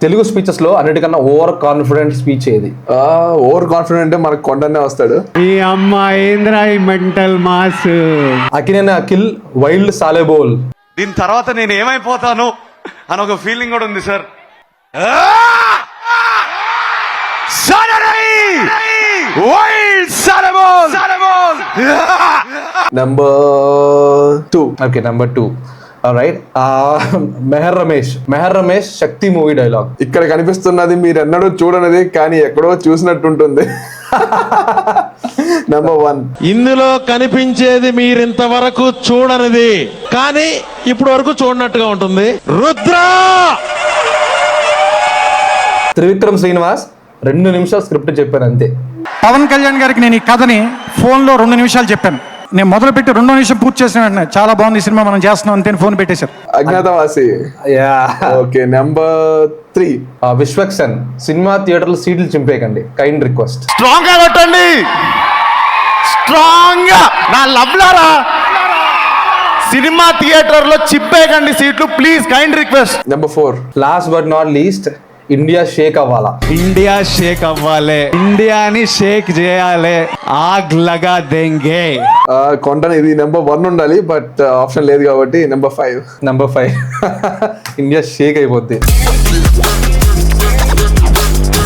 Telugu speeches లో అన్నిటికన్నా over confident speech ఏది? ఓవర్ కాన్ఫిడెంట్ అంటే మనకు కొండనే వస్తాడు. ఈ అమ్మ ఏంద్రా ఈ mental mass. Akkineni Akhil wild సాలెబోల్. దీని తర్వాత నేను ఏమైపోతాను అని ఒక ఫీలింగ్ కూడా ఉంది sir. Number 2. Okay, number 2. Right. Mehar Ramesh Shakti movie dialogue. ఇక్కడ కనిపిస్తున్నది మీరు ఎన్నడూ చూడనిది కానీ ఎక్కడో చూసినట్టుంటుంది. నెంబర్ 1. ఇందులో కనిపించేది మీరింతవరకు చూడనిది కానీ ఇప్పుడు వరకు చూడనట్టుగా ఉంటుంది. రుద్ర. త్రివిక్రమ్ శ్రీనివాస్ 2 నిమిషాలు స్క్రిప్ట్ చెప్పాను అంతే. పవన్ కళ్యాణ్ గారికి నేను ఈ కథని ఫోన్లో 2 నిమిషాలు చెప్పాను. నేను మొదలుపెట్టి 2 నిమిషం పూర్తి చేసిన వెంటనే చాలా బాగుంది ఈ సినిమా, మనం చేస్తున్నాం అంతే ఫోన్ పెట్టేశారు. Agnyaathavaasi. Okay, number 3. Vishwak Sen cinema థియేటర్లో సీట్లు చింపేయకండి, కైండ్ రిక్వెస్ట్. స్ట్రాంగ్ గా కొట్టండి, స్ట్రాంగ్ గా. నా లవ్లారా, సినిమా థియేటర్ లో చిప్పేకండి seats please, kind request. Number 4. Last but not least, India shake అవ్వాలా. ఇండియా షేక్ అవ్వాలి, ఇండియాని షేక్ చేయాలి, ఆగ్ లగా దెంగే. కొండన ఇది నెంబర్ 1 ఉండాలి బట్ ఆప్షన్ లేదు కాబట్టి నెంబర్ 5. నెంబర్ 5 ఇండియా షేక్ అయిపోద్ది.